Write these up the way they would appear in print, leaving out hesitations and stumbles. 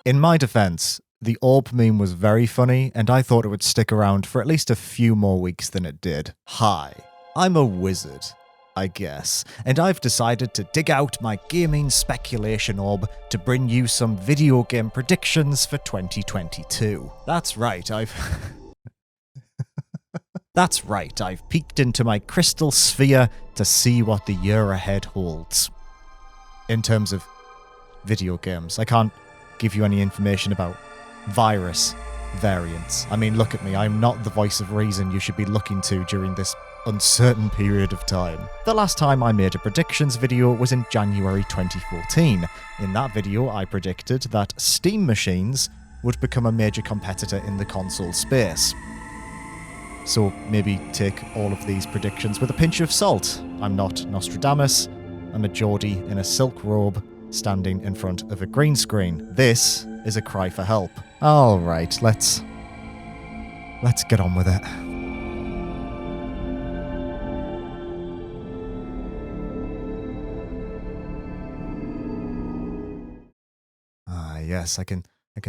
In my defense, the orb meme was very funny, and I thought it would stick around for at least a few more weeks than it did. Hi, I'm a wizard, I guess, and I've decided to dig out my Gaming Speculation Orb to bring you some video game predictions for 2022. That's right, I've peeked into my crystal sphere to see what the year ahead holds. In terms of video games, I can't give you any information about virus variants. I mean, look at me, I'm not the voice of reason you should be looking to during this uncertain period of time. The last time I made a predictions video was in January 2014. In that video, I predicted that Steam machines would become a major competitor in the console space. So maybe take all of these predictions with a pinch of salt. I'm not Nostradamus, I'm a Geordie in a silk robe standing in front of a green screen. This is a cry for help. Alright, let's get on with it. Ah, yes, I can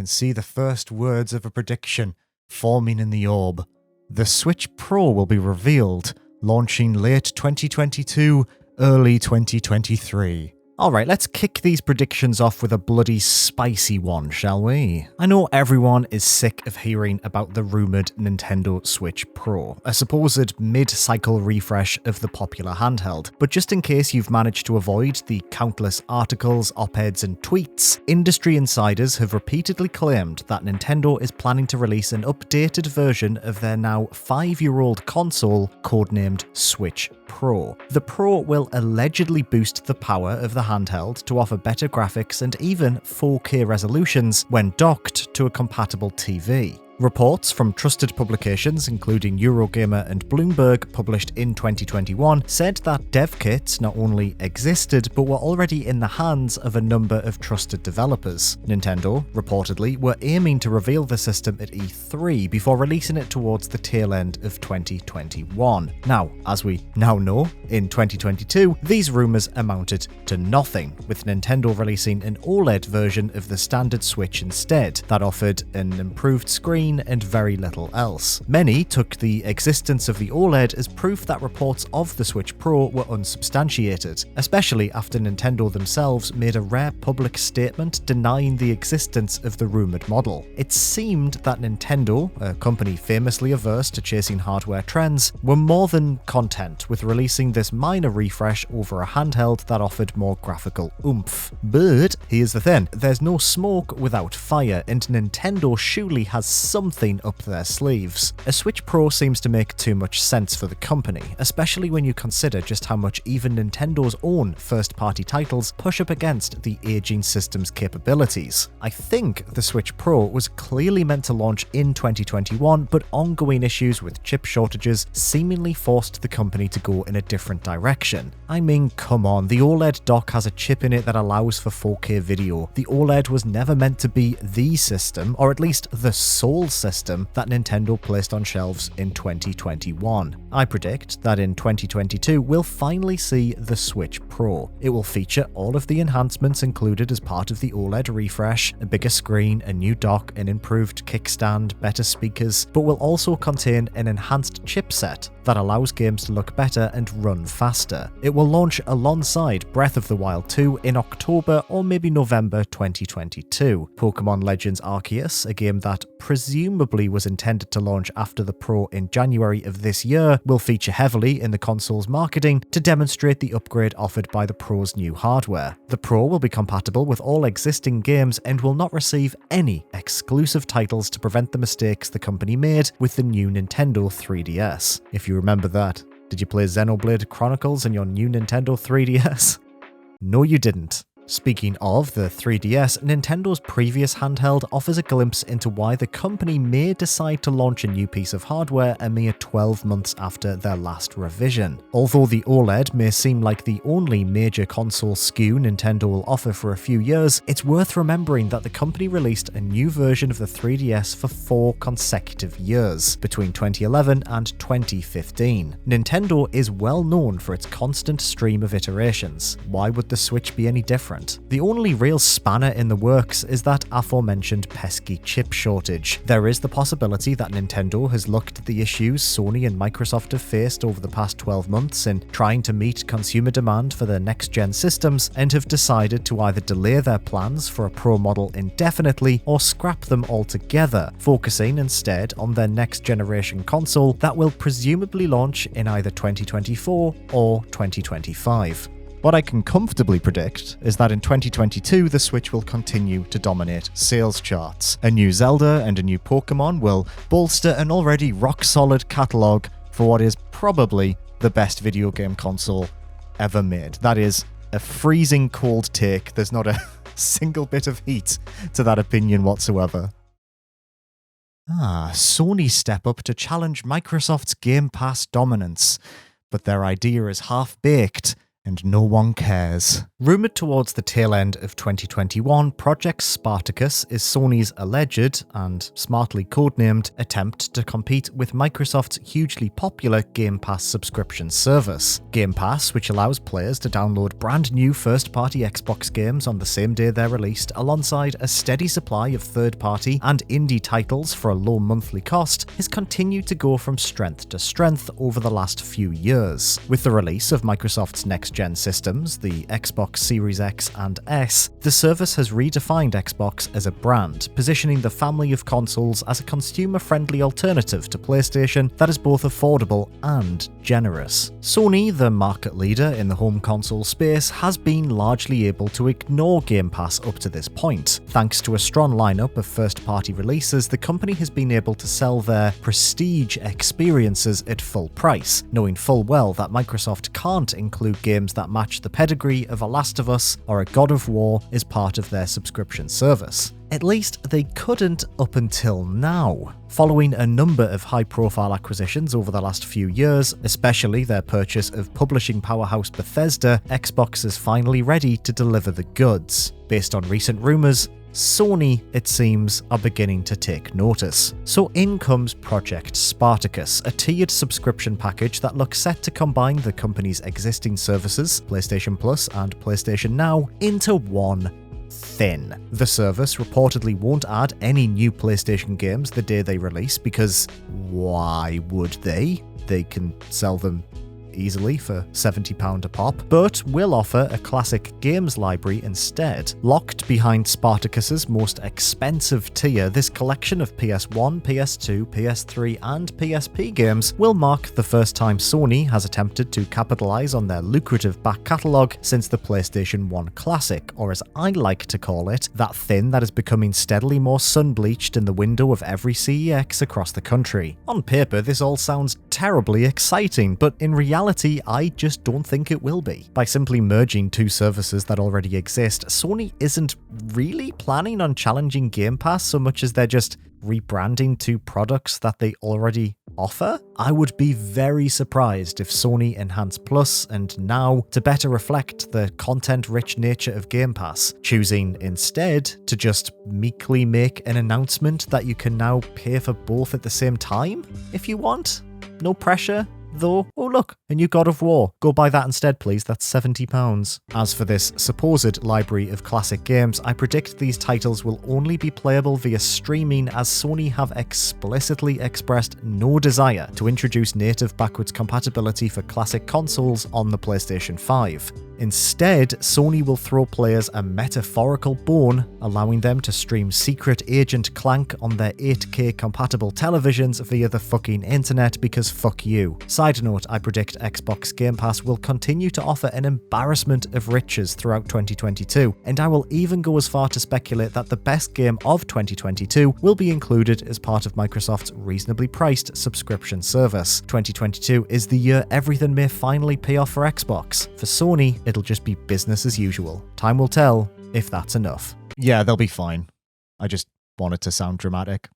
see the first words of a prediction forming in the orb. The Switch Pro will be revealed, launching late 2022, early 2023. Alright, let's kick these predictions off with a bloody spicy one, shall we? I know everyone is sick of hearing about the rumoured Nintendo Switch Pro, a supposed mid-cycle refresh of the popular handheld, but just in case you've managed to avoid the countless articles, op-eds and tweets, industry insiders have repeatedly claimed that Nintendo is planning to release an updated version of their now 5-year-old console codenamed Switch Pro. The Pro will allegedly boost the power of the handheld to offer better graphics and even 4K resolutions when docked to a compatible TV. Reports from trusted publications including Eurogamer and Bloomberg published in 2021 said that dev kits not only existed but were already in the hands of a number of trusted developers. Nintendo, reportedly, were aiming to reveal the system at E3 before releasing it towards the tail end of 2021. Now, as we now know, in 2022, these rumours amounted to nothing, with Nintendo releasing an OLED version of the standard Switch instead that offered an improved screen and very little else. Many took the existence of the OLED as proof that reports of the Switch Pro were unsubstantiated, especially after Nintendo themselves made a rare public statement denying the existence of the rumoured model. It seemed that Nintendo, a company famously averse to chasing hardware trends, were more than content with releasing this minor refresh over a handheld that offered more graphical oomph. But here's the thing, there's no smoke without fire, and Nintendo surely has something up their sleeves. A Switch Pro seems to make too much sense for the company, especially when you consider just how much even Nintendo's own first-party titles push up against the aging system's capabilities. I think the Switch Pro was clearly meant to launch in 2021, but ongoing issues with chip shortages seemingly forced the company to go in a different direction. I mean, come on, the OLED dock has a chip in it that allows for 4K video. The OLED was never meant to be the system, or at least the sole system that Nintendo placed on shelves in 2021. I predict that in 2022 we'll finally see the Switch Pro. It will feature all of the enhancements included as part of the OLED refresh, a bigger screen, a new dock, an improved kickstand, better speakers, but will also contain an enhanced chipset that allows games to look better and run faster. It will launch alongside Breath of the Wild 2 in October or maybe November 2022. Pokemon Legends Arceus, a game that presumably was intended to launch after the Pro in January of this year, will feature heavily in the console's marketing to demonstrate the upgrade offered by the Pro's new hardware. The Pro will be compatible with all existing games and will not receive any exclusive titles to prevent the mistakes the company made with the new Nintendo 3DS. If you remember that, did you play Xenoblade Chronicles on your new Nintendo 3DS? No, you didn't. Speaking of the 3DS, Nintendo's previous handheld offers a glimpse into why the company may decide to launch a new piece of hardware a mere 12 months after their last revision. Although the OLED may seem like the only major console SKU Nintendo will offer for a few years, it's worth remembering that the company released a new version of the 3DS for 4 consecutive years, between 2011 and 2015. Nintendo is well known for its constant stream of iterations. Why would the Switch be any different? different. The only real spanner in the works is that aforementioned pesky chip shortage. There is the possibility that Nintendo has looked at the issues Sony and Microsoft have faced over the past 12 months in trying to meet consumer demand for their next-gen systems and have decided to either delay their plans for a Pro model indefinitely or scrap them altogether, focusing instead on their next-generation console that will presumably launch in either 2024 or 2025. What I can comfortably predict is that in 2022, the Switch will continue to dominate sales charts. A new Zelda and a new Pokemon will bolster an already rock-solid catalogue for what is probably the best video game console ever made. That is a freezing cold take. There's not a single bit of heat to that opinion whatsoever. Sony step up to challenge Microsoft's Game Pass dominance, but their idea is half-baked and no one cares. Rumoured towards the tail end of 2021, Project Spartacus is Sony's alleged, and smartly codenamed, attempt to compete with Microsoft's hugely popular Game Pass subscription service. Game Pass, which allows players to download brand new first-party Xbox games on the same day they're released, alongside a steady supply of third-party and indie titles for a low monthly cost, has continued to go from strength to strength over the last few years. With the release of Microsoft's next-gen systems, the Xbox Series X and S, the service has redefined Xbox as a brand, positioning the family of consoles as a consumer-friendly alternative to PlayStation that is both affordable and generous. Sony, the market leader in the home console space, has been largely able to ignore Game Pass up to this point. Thanks to a strong lineup of first-party releases, the company has been able to sell their prestige experiences at full price, knowing full well that Microsoft can't include games that match the pedigree of a Last of Us or a God of War as part of their subscription service. At least they couldn't up until now. Following a number of high-profile acquisitions over the last few years, especially their purchase of publishing powerhouse Bethesda, Xbox is finally ready to deliver the goods. Based on recent rumours, Sony, it seems, are beginning to take notice. So in comes Project Spartacus, a tiered subscription package that looks set to combine the company's existing services, PlayStation Plus and PlayStation Now, into one thing. The service reportedly won't add any new PlayStation games the day they release, because why would they? They can sell them easily for £70 a pop, but will offer a classic games library instead. Locked behind Spartacus's most expensive tier, this collection of PS1, PS2, PS3 and PSP games will mark the first time Sony has attempted to capitalise on their lucrative back catalogue since the PlayStation 1 Classic, or as I like to call it, that thing that is becoming steadily more sun-bleached in the window of every CEX across the country. On paper, this all sounds terribly exciting, but in reality, I just don't think it will be. By simply merging two services that already exist, Sony isn't really planning on challenging Game Pass so much as they're just rebranding two products that they already offer. I would be very surprised if Sony enhanced Plus and Now to better reflect the content-rich nature of Game Pass, choosing instead to just meekly make an announcement that you can now pay for both at the same time if you want. No pressure, though. Oh look, a new God of War. Go buy that instead, please. That's £70. As for this supposed library of classic games, I predict these titles will only be playable via streaming, as Sony have explicitly expressed no desire to introduce native backwards compatibility for classic consoles on the PlayStation 5. Instead, Sony will throw players a metaphorical bone, allowing them to stream Secret Agent Clank on their 8K compatible televisions via the fucking internet, because fuck you. Side note, I predict Xbox Game Pass will continue to offer an embarrassment of riches throughout 2022, and I will even go as far to speculate that the best game of 2022 will be included as part of Microsoft's reasonably priced subscription service. 2022 is the year everything may finally pay off for Xbox. For Sony, it'll just be business as usual. Time will tell if that's enough. Yeah, they'll be fine. I just wanted to sound dramatic.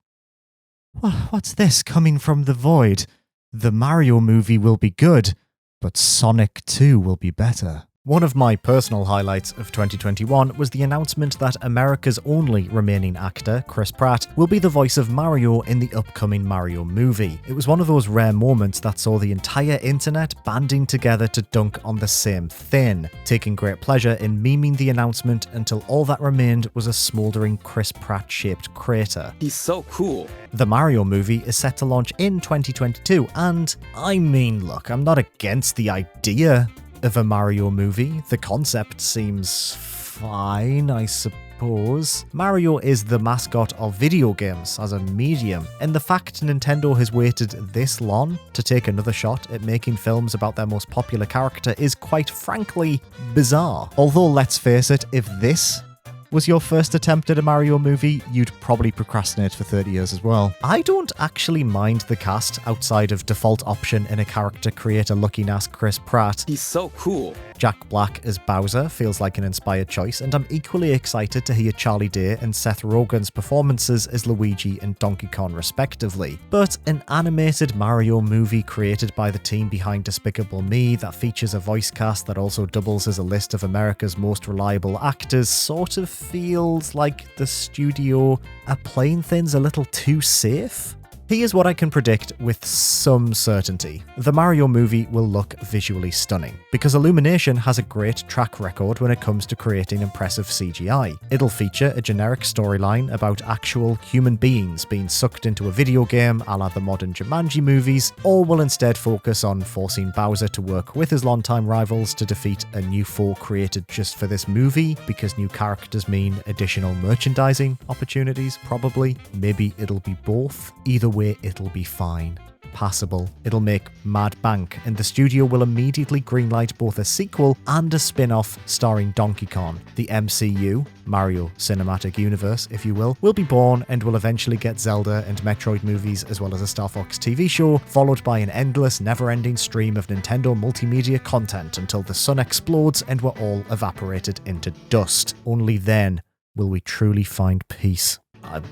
What's this coming from the void? The Mario movie will be good, but Sonic 2 will be better. One of my personal highlights of 2021 was the announcement that America's only remaining actor, Chris Pratt, will be the voice of Mario in the upcoming Mario movie. It was one of those rare moments that saw the entire internet banding together to dunk on the same thing, taking great pleasure in memeing the announcement until all that remained was a smouldering Chris Pratt-shaped crater. He's so cool. The Mario movie is set to launch in 2022, and I mean, look, I'm not against the idea of a Mario movie. The concept seems fine, I suppose. Mario is the mascot of video games as a medium, and the fact Nintendo has waited this long to take another shot at making films about their most popular character is quite frankly bizarre. Although, let's face it, if this was your first attempt at a Mario movie, you'd probably procrastinate for 30 years as well. I don't actually mind the cast outside of default option in a character creator looking ass Chris Pratt. He's so cool. Jack Black as Bowser feels like an inspired choice, and I'm equally excited to hear Charlie Day and Seth Rogen's performances as Luigi and Donkey Kong respectively. But an animated Mario movie created by the team behind Despicable Me that features a voice cast that also doubles as a list of America's most reliable actors sort of feels like the studio are playing things a little too safe. Here's what I can predict with some certainty. The Mario movie will look visually stunning, because Illumination has a great track record when it comes to creating impressive CGI. It'll feature a generic storyline about actual human beings being sucked into a video game a la the modern Jumanji movies, or will instead focus on forcing Bowser to work with his longtime rivals to defeat a new foe created just for this movie, because new characters mean additional merchandising opportunities, probably. Maybe it'll be both. Either way, it'll be fine. Passable. It'll make mad bank, and the studio will immediately greenlight both a sequel and a spin-off starring Donkey Kong. The MCU, Mario Cinematic Universe, if you will be born and will eventually get Zelda and Metroid movies as well as a Star Fox TV show, followed by an endless, never-ending stream of Nintendo multimedia content until the sun explodes and we're all evaporated into dust. Only then will we truly find peace.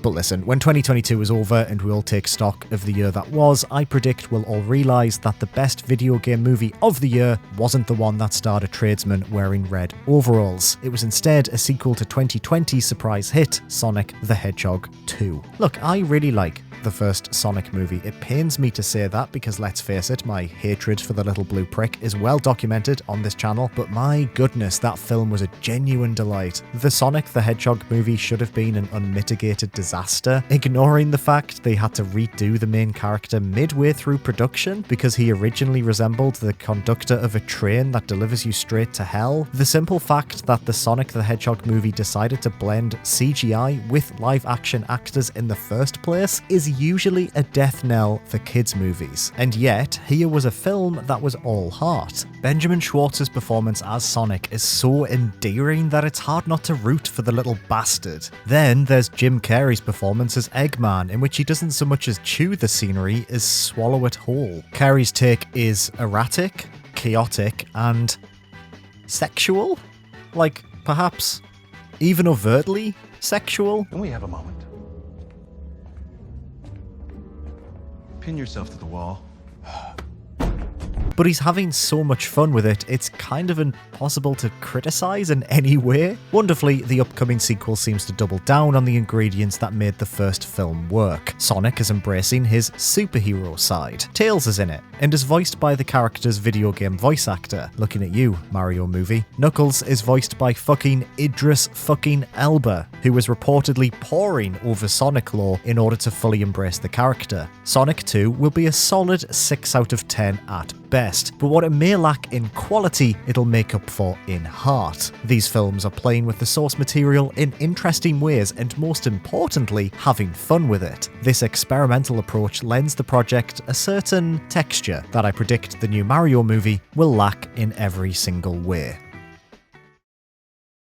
But listen, when 2022 is over and we all take stock of the year that was, I predict we'll all realise that the best video game movie of the year wasn't the one that starred a tradesman wearing red overalls. It was instead a sequel to 2020's surprise hit, Sonic the Hedgehog 2. Look, I really like the first Sonic movie. It pains me to say that because, let's face it, my hatred for the little blue prick is well documented on this channel, but my goodness, that film was a genuine delight. The Sonic the Hedgehog movie should have been an unmitigated disaster, ignoring the fact they had to redo the main character midway through production because he originally resembled the conductor of a train that delivers you straight to hell. The simple fact that the Sonic the Hedgehog movie decided to blend CGI with live action actors in the first place is usually a death knell for kids' movies. And yet, here was a film that was all heart. Benjamin Schwartz's performance as Sonic is so endearing that it's hard not to root for the little bastard. Then there's Jim Carrey's performance as Eggman, in which he doesn't so much as chew the scenery as swallow it whole. Carrey's take is erratic, chaotic, and sexual? Like, perhaps even overtly sexual? Can we have a moment? Pin yourself to the wall. But he's having so much fun with it, it's kind of impossible to criticize in any way. Wonderfully, the upcoming sequel seems to double down on the ingredients that made the first film work. Sonic is embracing his superhero side. Tails is in it, and is voiced by the character's video game voice actor. Looking at you, Mario movie. Knuckles is voiced by fucking Idris fucking Elba, who was reportedly poring over Sonic lore in order to fully embrace the character. Sonic 2 will be a solid 6 out of 10 at best, but what it may lack in quality, it'll make up for in heart. These films are playing with the source material in interesting ways and, most importantly, having fun with it. This experimental approach lends the project a certain texture that I predict the new Mario movie will lack in every single way.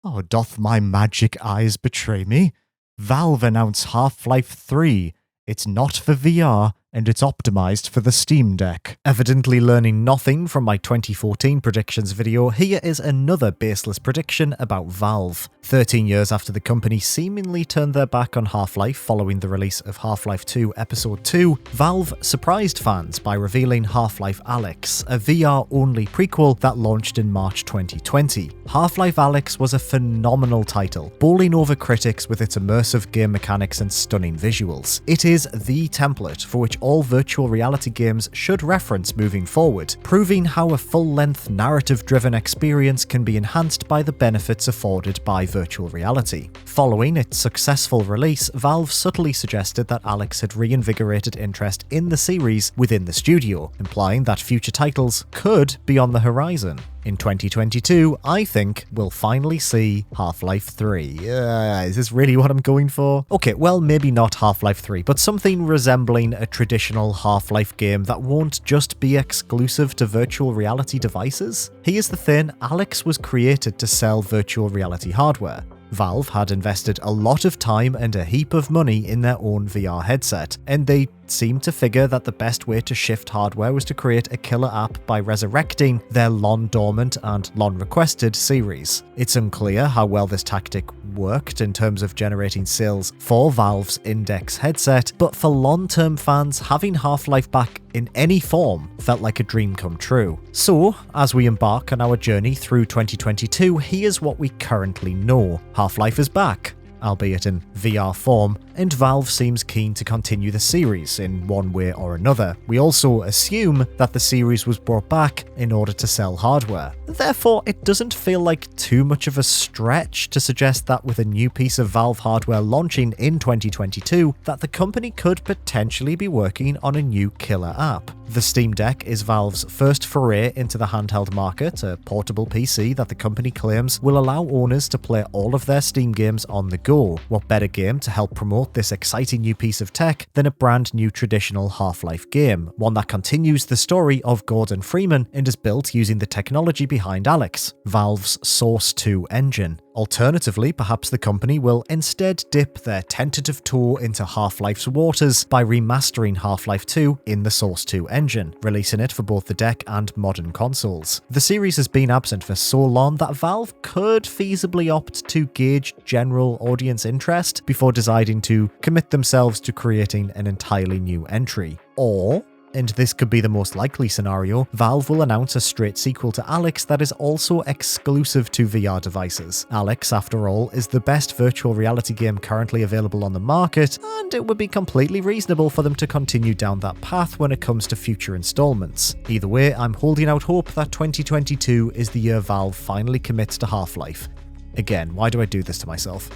Oh, doth my magic eyes betray me? Valve announced Half-Life 3. It's not for VR, and it's optimized for the Steam Deck. Evidently learning nothing from my 2014 predictions video, here is another baseless prediction about Valve. 13 years after the company seemingly turned their back on Half-Life following the release of Half-Life 2 Episode 2, Valve surprised fans by revealing Half-Life Alyx, a VR-only prequel that launched in March 2020. Half-Life Alyx was a phenomenal title, bowling over critics with its immersive game mechanics and stunning visuals. It is the template for which all virtual reality games should reference moving forward, proving how a full-length narrative-driven experience can be enhanced by the benefits afforded by virtual reality. Following its successful release, Valve subtly suggested that Alyx had reinvigorated interest in the series within the studio, implying that future titles could be on the horizon. In 2022, I think we'll finally see Half-Life 3. Is this really what I'm going for? Okay, well, maybe not Half-Life 3, but something resembling a traditional Half-Life game that won't just be exclusive to virtual reality devices. Here's the thing, Alyx was created to sell virtual reality hardware. Valve had invested a lot of time and a heap of money in their own VR headset, and they seemed to figure that the best way to shift hardware was to create a killer app by resurrecting their long-dormant and long-requested series. It's unclear how well this tactic worked in terms of generating sales for Valve's Index headset, but for long-term fans, having Half-Life back in any form felt like a dream come true. So, as we embark on our journey through 2022, here's what we currently know. Half-Life is back, albeit in VR form, and Valve seems keen to continue the series in one way or another. We also assume that the series was brought back in order to sell hardware. Therefore, it doesn't feel like too much of a stretch to suggest that with a new piece of Valve hardware launching in 2022, that the company could potentially be working on a new killer app. The Steam Deck is Valve's first foray into the handheld market, a portable PC that the company claims will allow owners to play all of their Steam games on the go. What better game to help promote this exciting new piece of tech than a brand new traditional Half-Life game, one that continues the story of Gordon Freeman and is built using the technology behind Alyx, Valve's Source 2 engine. Alternatively, perhaps the company will instead dip their tentative toe into Half-Life's waters by remastering Half-Life 2 in the Source 2 engine, releasing it for both the deck and modern consoles. The series has been absent for so long that Valve could feasibly opt to gauge general audience interest before deciding to commit themselves to creating an entirely new entry. Or, and this could be the most likely scenario, Valve will announce a straight sequel to Alyx that is also exclusive to VR devices. Alyx, after all, is the best virtual reality game currently available on the market, and it would be completely reasonable for them to continue down that path when it comes to future installments. Either way, I'm holding out hope that 2022 is the year Valve finally commits to Half-Life. Again, why do I do this to myself?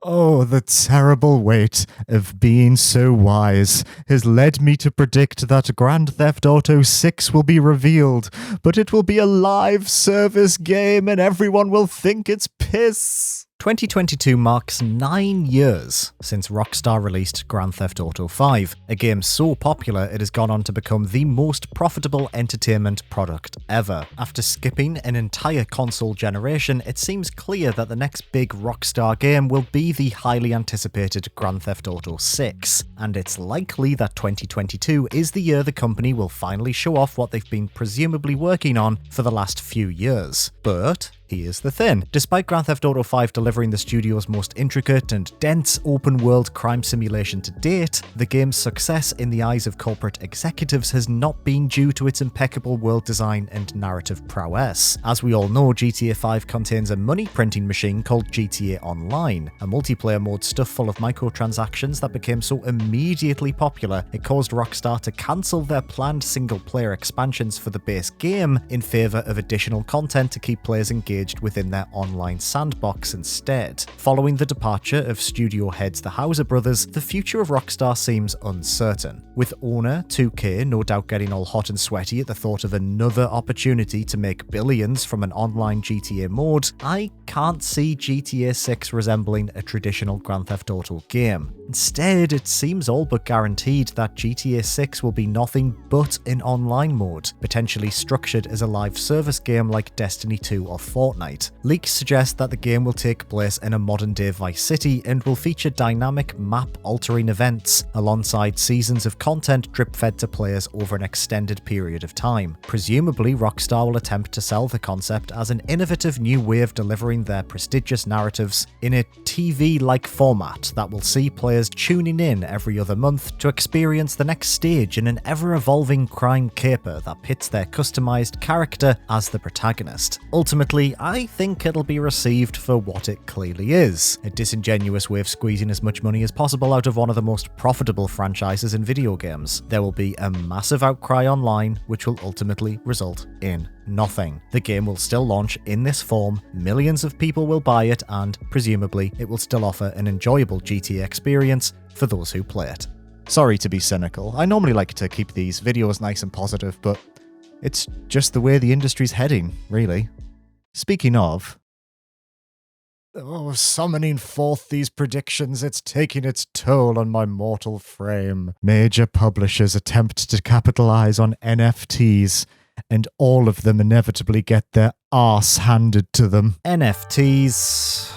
Oh, the terrible weight of being so wise has led me to predict that Grand Theft Auto 6 will be revealed, but it will be a live service game and everyone will think it's piss. 2022 marks 9 years since Rockstar released Grand Theft Auto 5, a game so popular it has gone on to become the most profitable entertainment product ever. After skipping an entire console generation, it seems clear that the next big Rockstar game will be the highly anticipated Grand Theft Auto 6, and it's likely that 2022 is the year the company will finally show off what they've been presumably working on for the last few years. But here's the thing. Despite Grand Theft Auto 5 delivering the studio's most intricate and dense open-world crime simulation to date, the game's success in the eyes of corporate executives has not been due to its impeccable world design and narrative prowess. As we all know, GTA 5 contains a money-printing machine called GTA Online, a multiplayer mode stuffed full of microtransactions that became so immediately popular it caused Rockstar to cancel their planned single-player expansions for the base game in favour of additional content to keep players engaged within their online sandbox instead. Following the departure of studio heads the Houser brothers, the future of Rockstar seems uncertain. With owner 2K no doubt getting all hot and sweaty at the thought of another opportunity to make billions from an online GTA mode, I can't see GTA 6 resembling a traditional Grand Theft Auto game. Instead, it seems all but guaranteed that GTA 6 will be nothing but an online mode, potentially structured as a live service game like Destiny 2 or Fortnite. fortnight. Leaks suggest that the game will take place in a modern-day Vice City and will feature dynamic map-altering events alongside seasons of content drip-fed to players over an extended period of time. Presumably, Rockstar will attempt to sell the concept as an innovative new way of delivering their prestigious narratives in a TV-like format that will see players tuning in every other month to experience the next stage in an ever-evolving crime caper that pits their customized character as the protagonist. Ultimately, I think it'll be received for what it clearly is, a disingenuous way of squeezing as much money as possible out of one of the most profitable franchises in video games. There will be a massive outcry online, which will ultimately result in nothing. The game will still launch in this form, millions of people will buy it, and presumably it will still offer an enjoyable GTA experience for those who play it. Sorry to be cynical. I normally like to keep these videos nice and positive, but it's just the way the industry's heading, really. Speaking of... summoning forth these predictions, it's taking its toll on my mortal frame. Major publishers attempt to capitalize on NFTs, and all of them inevitably get their arse handed to them. NFTs...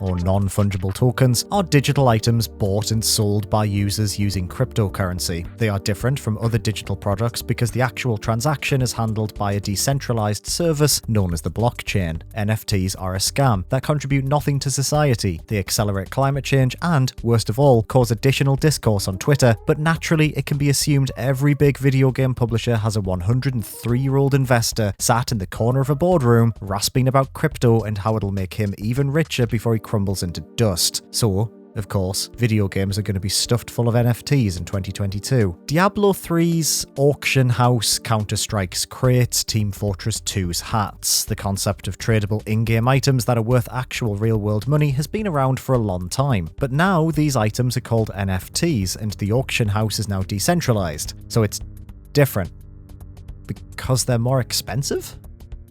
or non-fungible tokens, are digital items bought and sold by users using cryptocurrency. They are different from other digital products because the actual transaction is handled by a decentralized service known as the blockchain. NFTs are a scam that contribute nothing to society. They accelerate climate change and, worst of all, cause additional discourse on Twitter, but naturally it can be assumed every big video game publisher has a 103-year-old investor sat in the corner of a boardroom rasping about crypto and how it'll make him even richer before he crumbles into dust. So, of course, video games are going to be stuffed full of NFTs in 2022. Diablo 3's auction house, Counter-Strike's crates, Team Fortress 2's hats. The concept of tradable in-game items that are worth actual real-world money has been around for a long time, but now these items are called NFTs and the auction house is now decentralized, so it's different. Because they're more expensive?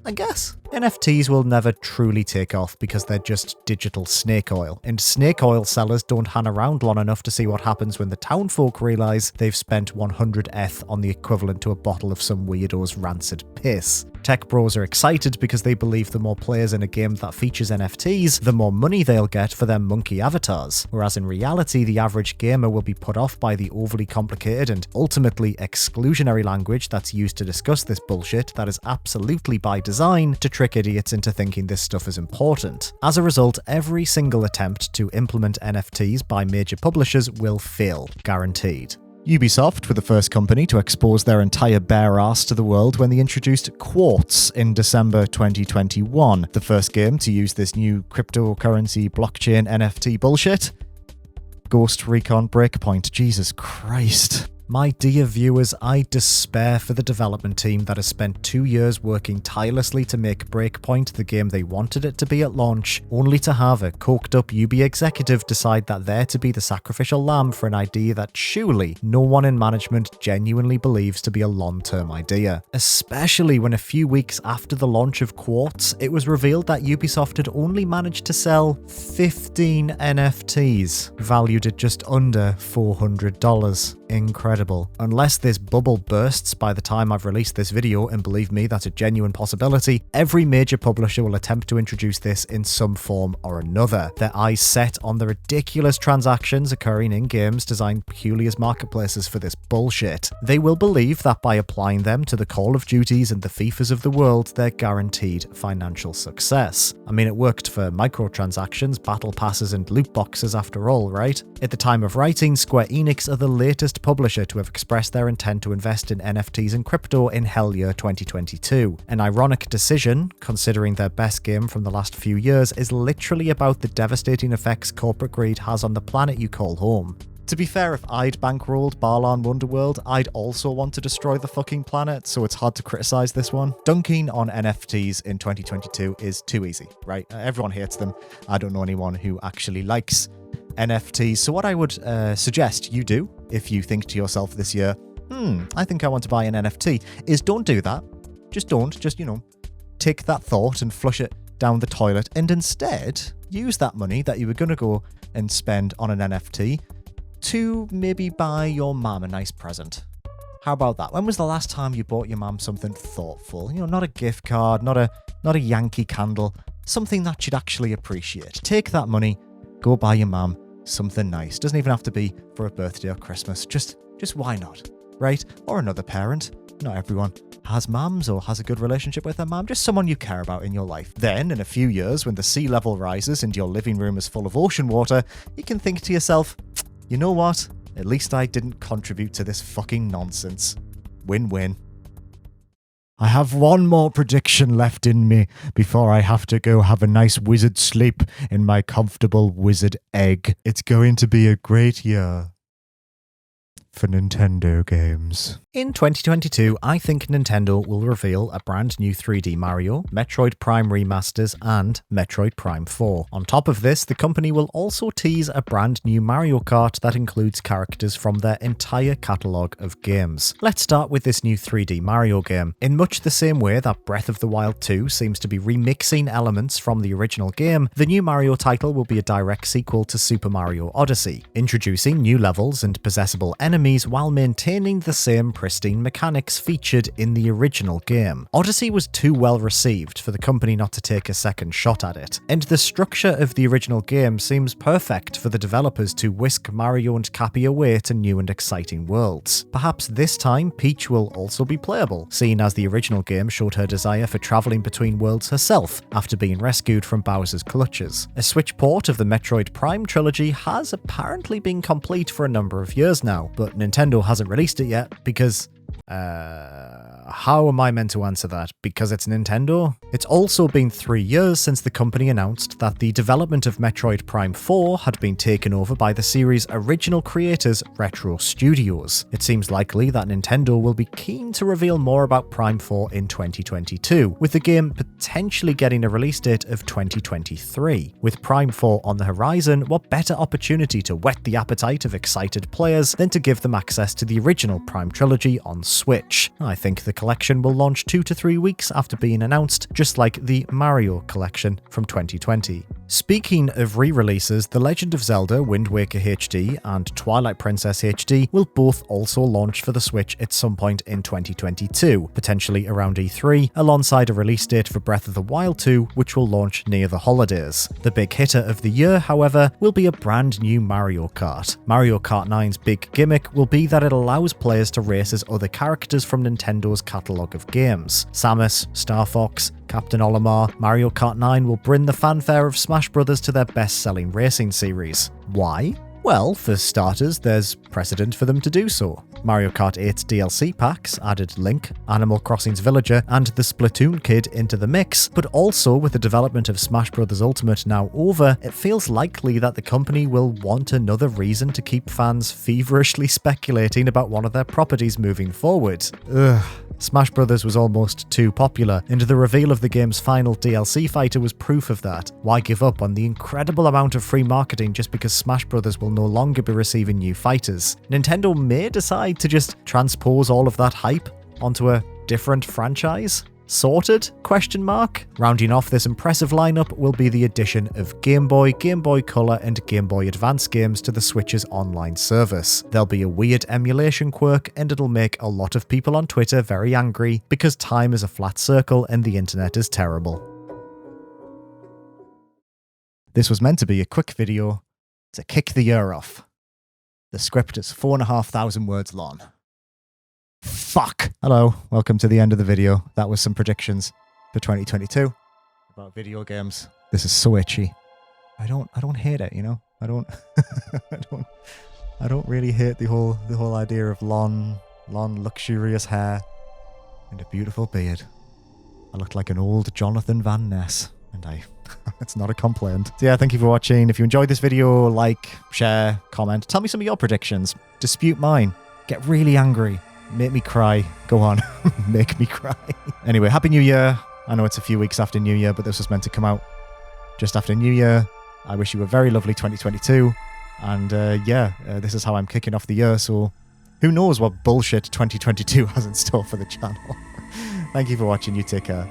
I guess. NFTs will never truly take off because they're just digital snake oil, and snake oil sellers don't hang around long enough to see what happens when the townfolk realise they've spent 100 ETH on the equivalent to a bottle of some weirdo's rancid piss. Tech bros are excited because they believe the more players in a game that features NFTs, the more money they'll get for their monkey avatars, whereas in reality the average gamer will be put off by the overly complicated and ultimately exclusionary language that's used to discuss this bullshit that is absolutely by design to trick idiots into thinking this stuff is important. As a result, every single attempt to implement NFTs by major publishers will fail, guaranteed. Ubisoft were the first company to expose their entire bare ass to the world when they introduced Quartz in December 2021, the first game to use this new cryptocurrency blockchain NFT bullshit. Ghost Recon Breakpoint, Jesus Christ. My dear viewers, I despair for the development team that has spent 2 years working tirelessly to make Breakpoint the game they wanted it to be at launch, only to have a coked-up Ubi executive decide that they're to be the sacrificial lamb for an idea that surely no one in management genuinely believes to be a long-term idea. Especially when a few weeks after the launch of Quartz, it was revealed that Ubisoft had only managed to sell 15 NFTs, valued at just under $400. Incredible. Unless this bubble bursts by the time I've released this video, and believe me, that's a genuine possibility, every major publisher will attempt to introduce this in some form or another, their eyes set on the ridiculous transactions occurring in games designed purely as marketplaces for this bullshit. They will believe that by applying them to the Call of Duties and the FIFAs of the world, they're guaranteed financial success. I mean, it worked for microtransactions, battle passes, and loot boxes after all, right? At the time of writing, Square Enix are the latest publisher to have expressed their intent to invest in NFTs and crypto in hell year 2022. An ironic decision, considering their best game from the last few years is literally about the devastating effects corporate greed has on the planet you call home. To be fair, if I'd bankrolled Barlan Wonderworld, I'd also want to destroy the fucking planet, so it's hard to criticize this one. Dunking on NFTs in 2022 is too easy, right? Everyone hates them. I don't know anyone who actually likes NFTs, so what I would suggest you do, if you think to yourself this year, I think I want to buy an NFT, is don't do that. Just don't. Just, take that thought and flush it down the toilet, and instead use that money that you were going to go and spend on an NFT to maybe buy your mum a nice present. How about that? When was the last time you bought your mum something thoughtful? Not a gift card, not a not a Yankee candle, something that you'd actually appreciate. Take that money, go buy your mum something nice. Doesn't even have to be for a birthday or Christmas. Just why not, right? Or another parent. Not everyone has mums or has a good relationship with their mum, just someone you care about in your life. Then, in a few years, when the sea level rises and your living room is full of ocean water, you can think to yourself, you know what? At least I didn't contribute to this fucking nonsense. Win-win. I have one more prediction left in me before I have to go have a nice wizard sleep in my comfortable wizard egg. It's going to be a great year for Nintendo games. In 2022, I think Nintendo will reveal a brand new 3D Mario, Metroid Prime remasters, and Metroid Prime 4. On top of this, the company will also tease a brand new Mario Kart that includes characters from their entire catalogue of games. Let's start with this new 3D Mario game. In much the same way that Breath of the Wild 2 seems to be remixing elements from the original game, the new Mario title will be a direct sequel to Super Mario Odyssey, introducing new levels and possessable enemies while maintaining the same pristine mechanics featured in the original game. Odyssey was too well received for the company not to take a second shot at it, and the structure of the original game seems perfect for the developers to whisk Mario and Cappy away to new and exciting worlds. Perhaps this time Peach will also be playable, seeing as the original game showed her desire for travelling between worlds herself after being rescued from Bowser's clutches. A Switch port of the Metroid Prime trilogy has apparently been complete for a number of years now, but Nintendo hasn't released it yet because how am I meant to answer that? Because it's Nintendo? It's also been 3 years since the company announced that the development of Metroid Prime 4 had been taken over by the series' original creators, Retro Studios. It seems likely that Nintendo will be keen to reveal more about Prime 4 in 2022, with the game potentially getting a release date of 2023. With Prime 4 on the horizon, what better opportunity to whet the appetite of excited players than to give them access to the original Prime trilogy on Switch? I think the collection will launch 2 to 3 weeks after being announced, just like the Mario collection from 2020. Speaking of re-releases, The Legend of Zelda Wind Waker HD and Twilight Princess HD will both also launch for the Switch at some point in 2022, potentially around E3, alongside a release date for Breath of the Wild 2, which will launch near the holidays. The big hitter of the year, however, will be a brand new Mario Kart. Mario Kart 9's big gimmick will be that it allows players to race as other characters from Nintendo's catalogue of games. Samus, Star Fox, Captain Olimar, Mario Kart 9 will bring the fanfare of Smash Bros. To their best-selling racing series. Why? Well, for starters, there's precedent for them to do so. Mario Kart 8's DLC packs added Link, Animal Crossing's Villager, and the Splatoon Kid into the mix, but also with the development of Smash Bros. Ultimate now over, it feels likely that the company will want another reason to keep fans feverishly speculating about one of their properties moving forward. Ugh. Smash Bros. Was almost too popular, and the reveal of the game's final DLC fighter was proof of that. Why give up on the incredible amount of free marketing just because Smash Bros. Will no longer be receiving new fighters? Nintendo may decide to just transpose all of that hype onto a different franchise? Sorted? Question mark? Rounding off this impressive lineup will be the addition of Game Boy, Game Boy Color, and Game Boy Advance games to the Switch's online service. There'll be a weird emulation quirk, and it'll make a lot of people on Twitter very angry because time is a flat circle and the internet is terrible. This was meant to be a quick video to kick the year off. The script is 4,500 words long. Fuck! Hello, welcome to the end of the video. That was some predictions for 2022 about video games. This is so itchy. I don't hate it, you know? I don't really hate the whole idea of long luxurious hair and a beautiful beard. I look like an old Jonathan Van Ness, and it's not a complaint. So yeah, thank you for watching. If you enjoyed this video, like, share, comment, tell me some of your predictions. Dispute mine. Get really angry. Make me cry. Go on. Make me cry. Anyway, Happy New Year. I know it's a few weeks after New Year, but this was meant to come out just after New Year. I wish you a very lovely 2022. And this is how I'm kicking off the year, so who knows what bullshit 2022 has in store for the channel. Thank you for watching. You take care.